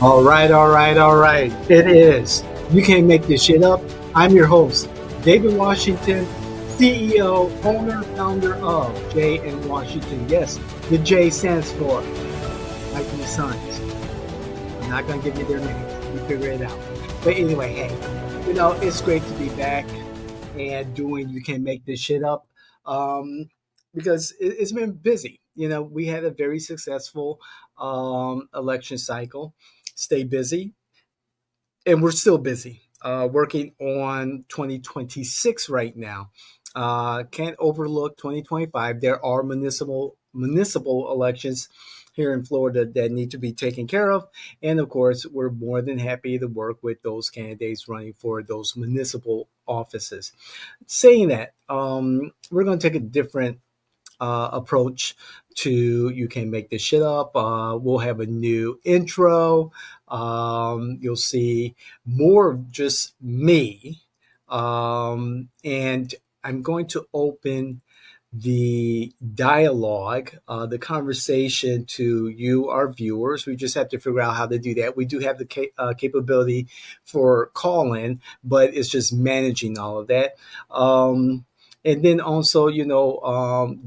All right, all right, all right. It is. You can't make this shit up. I'm your host, David Washington, CEO, owner, founder of J in Washington. Yes, the J stands for like my sons. I'm not gonna give you their names. You figure it out. But anyway, hey, it's great to be back and doing You Can't Make This Shit Up. Um, because it's been busy. We had a very successful election cycle. Stay busy, and we're still busy working on 2026 right now. Can't overlook 2025. There are municipal elections here in Florida that need to be taken care of, and of course, we're more than happy to work with those candidates running for those municipal offices. Saying that, we're going to take a different approach to You Can't Make This Shit Up. We'll have a new intro. You'll see more of just me. And I'm going to open the dialogue, the conversation to you, our viewers. We just have to figure out how to do that. We do have the capability for call in, but it's just managing all of that. And then also,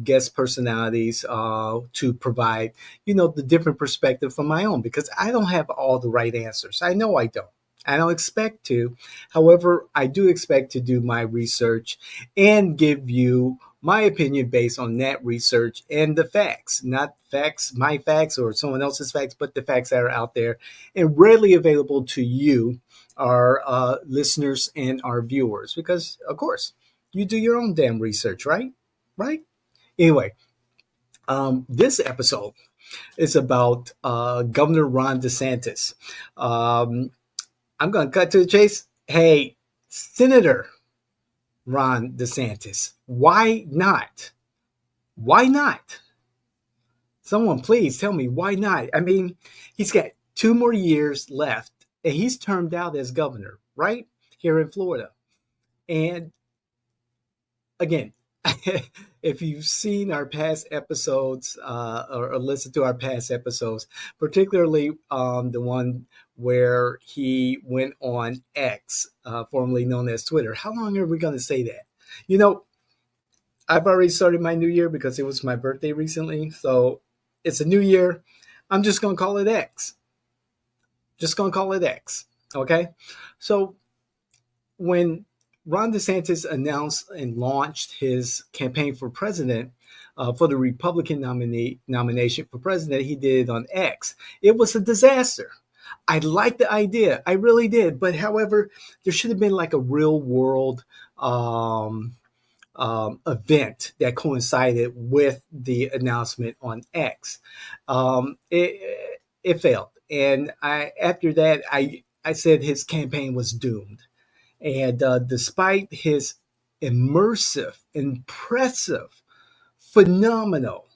guest personalities to provide, the different perspective from my own, because I don't have all the right answers. I know I don't. I don't expect to. However, I do expect to do my research and give you my opinion based on that research and the facts, not facts, my facts or someone else's facts, but the facts that are out there and readily available to you, our listeners and our viewers, because, of course, you do your own damn research, right? Right? Anyway, this episode is about Governor Ron DeSantis. I'm going to cut to the chase. Hey, Senator Ron DeSantis, why not? Why not? Someone please tell me why not? I mean, he's got 2 more years left and he's termed out as governor, right? Here in Florida. And again, if you've seen our past episodes or listened to our past episodes, particularly the one where he went on X, formerly known as Twitter, how long are we going to say that? You know, I've already started my new year because it was my birthday recently. So it's a new year. I'm just going to call it X. Just going to call it X. Okay. So when Ron DeSantis announced and launched his campaign for president, for the Republican nomination for president, he did it on X. It was a disaster. I liked the idea. I really did. But however, there should have been like a real world event that coincided with the announcement on X. It failed. And after that, I said his campaign was doomed. And despite his immersive, impressive, phenomenal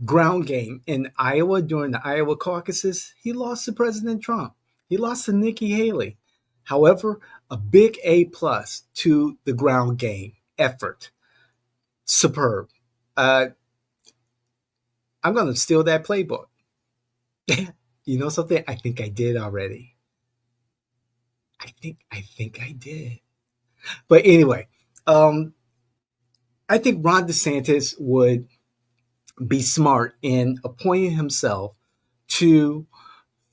ground game in Iowa during the Iowa caucuses, he lost to President Trump. He lost to Nikki Haley. However, a big A plus to the ground game effort. Superb. I'm going to steal that playbook. You know something? I think I did already. I think I did. But anyway, I think Ron DeSantis would be smart in appointing himself to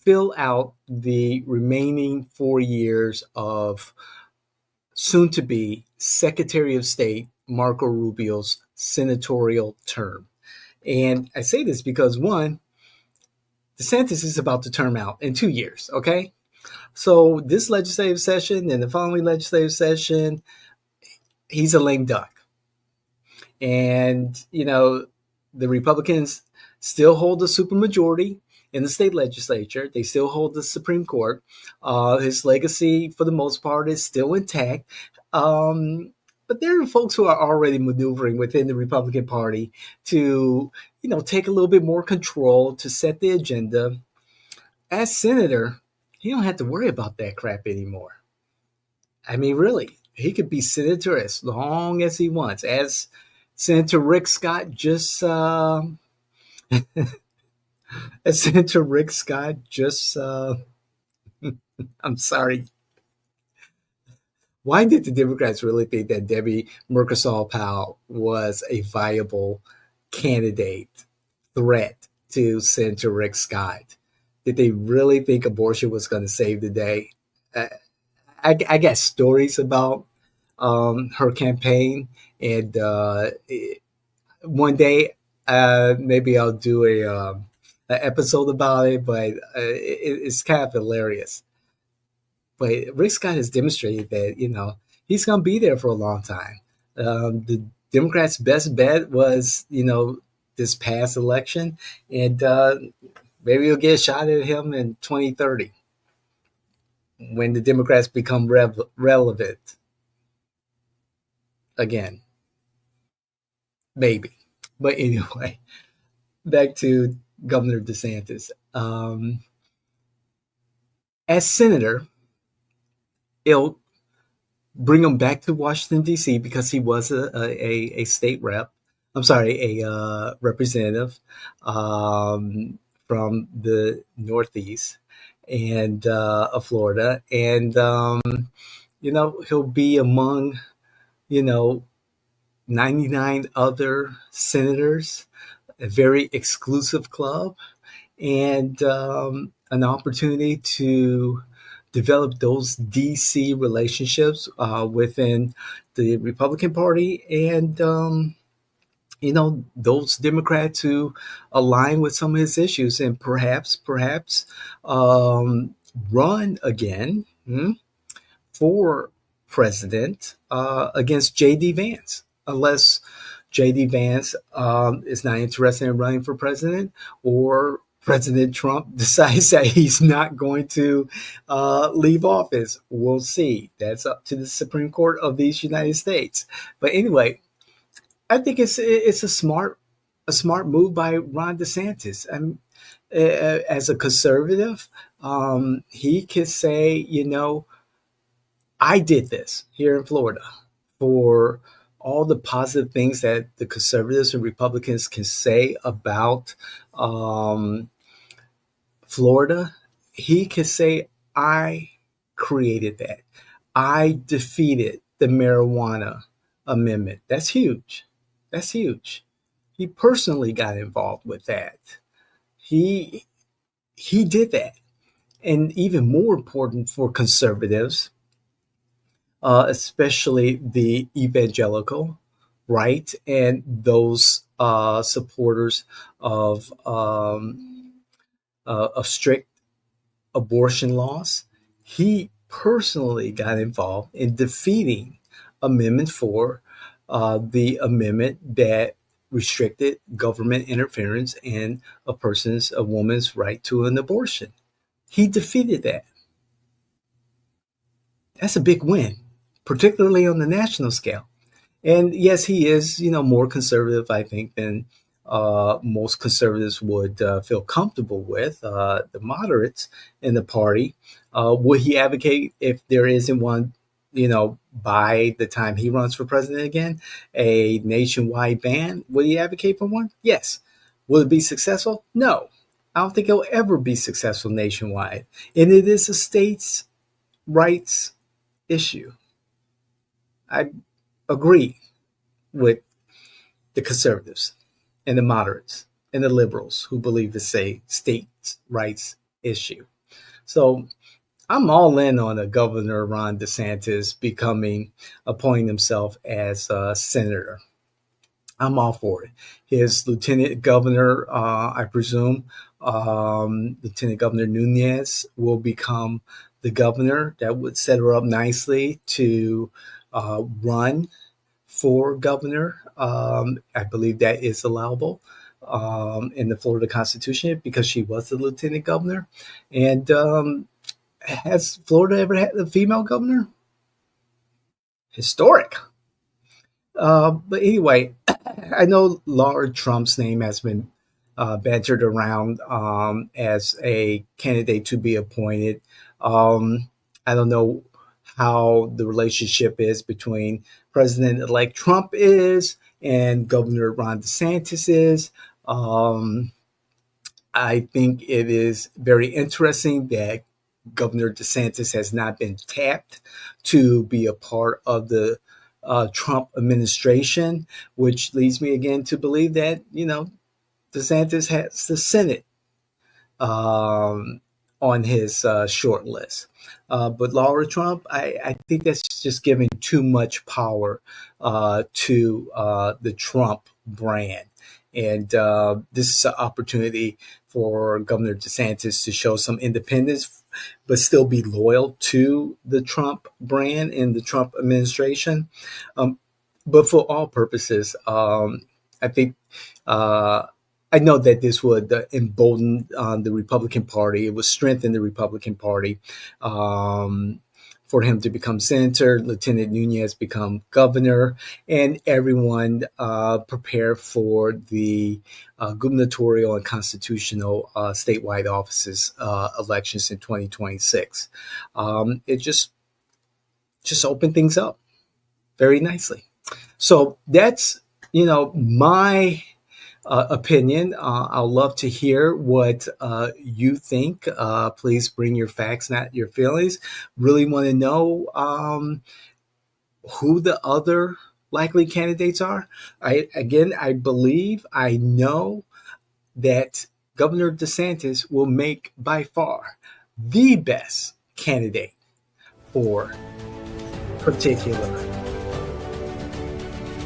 fill out the remaining 4 years of soon to be Secretary of State Marco Rubio's senatorial term. And I say this because, one, DeSantis is about to term out in 2 years, okay? So this legislative session and the following legislative session, he's a lame duck. And, the Republicans still hold a supermajority in the state legislature. They still hold the Supreme Court. His legacy, for the most part, is still intact. But there are folks who are already maneuvering within the Republican Party to, take a little bit more control, to set the agenda. As senator, he don't have to worry about that crap anymore. I mean, really, he could be senator as long as he wants. As Senator Rick Scott just And Senator Rick Scott just, I'm sorry, why did the Democrats really think that Debbie Merkersall Powell was a viable candidate threat to Senator Rick Scott? Did they really think abortion was going to save the day? Uh, I got stories about her campaign, and one day maybe I'll do a episode about it, but it's kind of hilarious. But Rick Scott has demonstrated that he's going to be there for a long time. The Democrats' best bet was this past election, and maybe you'll get a shot at him in 2030 when the Democrats become relevant again, maybe. But anyway, back to Governor DeSantis. As senator, it'll bring him back to Washington D.C. because he was a state rep. I'm sorry, a representative from the Northeast and of Florida, and he'll be among 99 other senators, a very exclusive club, and an opportunity to develop those DC relationships within the Republican Party and those Democrats who align with some of his issues, and perhaps run again for president against J.D. Vance, unless J.D. Vance is not interested in running for president, or President Trump decides that he's not going to leave office. We'll see. That's up to the Supreme Court of these United States. But anyway, I think it's a smart move by Ron DeSantis. As a conservative, he could say, I did this here in Florida for all the positive things that the conservatives and Republicans can say about Florida. He could say, I created that. I defeated the marijuana amendment. That's huge. That's huge. He personally got involved with that. He he did that. And even more important for conservatives, especially the evangelical right and those supporters of of strict abortion laws, he personally got involved in defeating Amendment 4, the amendment that restricted government interference in a woman's right to an abortion. He defeated that. That's a big win, particularly on the national scale. And yes, he is, more conservative, I think, than most conservatives would feel comfortable with. The moderates in the party, would he advocate, if there isn't one, by the time he runs for president again, a nationwide ban? Would he advocate for one? Yes. Will it be successful? No. I don't think it'll ever be successful nationwide. And it is a states' rights issue. I agree with the conservatives and the moderates and the liberals who believe it's a states' rights issue. So I'm all in on a Governor Ron DeSantis appointing himself as a senator. I'm all for it. His lieutenant governor, I presume, Lieutenant Governor Nunez, will become the governor. That would set her up nicely to run for governor. I believe that is allowable in the Florida Constitution because she was the lieutenant governor. And has Florida ever had a female governor? Historic. But anyway, I know Laura Trump's name has been bantered around as a candidate to be appointed. I don't know how the relationship is between President-elect Trump is and Governor Ron DeSantis is. I think it is very interesting that Governor DeSantis has not been tapped to be a part of the Trump administration, which leads me again to believe that, DeSantis has the Senate um, on his short list. But Laura Trump, I think that's just giving too much power to the Trump brand. And this is an opportunity for Governor DeSantis to show some independence, but still be loyal to the Trump brand and the Trump administration. Um, but for all purposes, I think I know that this would embolden the Republican Party. It would strengthen the Republican Party for him to become senator, Lieutenant Nunez become governor, and everyone prepare for the gubernatorial and constitutional statewide offices elections in 2026. It just opened things up very nicely. So that's my opinion. I'll love to hear what you think. Please bring your facts, not your feelings. Really want to know who the other likely candidates are. I know that Governor DeSantis will make by far the best candidate for particular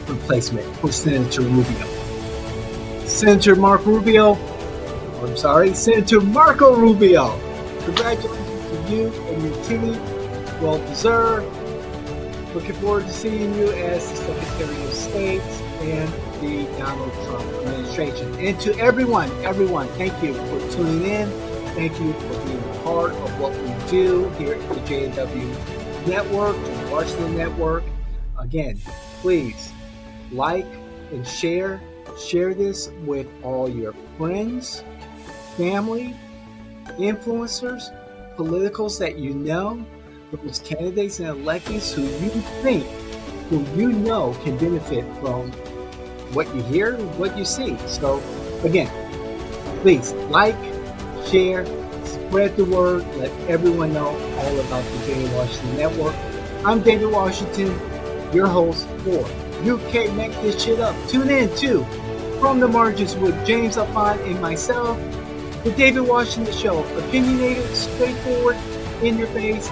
replacement for Senator Rubio. Senator Marco Rubio. Congratulations to you and your team. Well deserved. Looking forward to seeing you as the Secretary of State and the Donald Trump administration. And to everyone, thank you for tuning in. Thank you for being a part of what we do here at the JW Network, the Washington Network. Again, please like and share. Share this with all your friends, family, influencers, politicals that you know, those candidates and electeds who you know can benefit from what you hear and what you see. So again, please like, share, spread the word, let everyone know all about the David Washington Network. I'm David Washington, your host for UK Make This Shit Up. Tune in to From the Margins with James Alfont and myself, The David Washington Show. Opinionated, straightforward, in your face,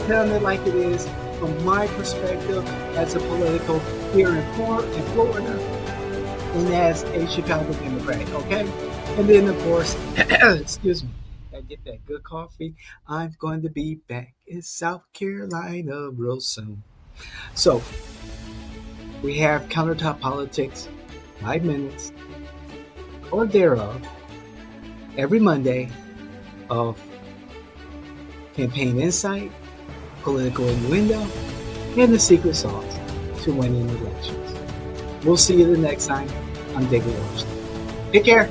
telling it like it is from my perspective as a political here in Florida and as a Chicago Democrat, okay? And then, of course, excuse me, I get that good coffee. I'm going to be back in South Carolina real soon. So, we have Countertop Politics, 5 minutes or thereof, every Monday of campaign insight, political innuendo, and the secret sauce to winning elections. We'll see you the next time. I'm David Washington. Take care.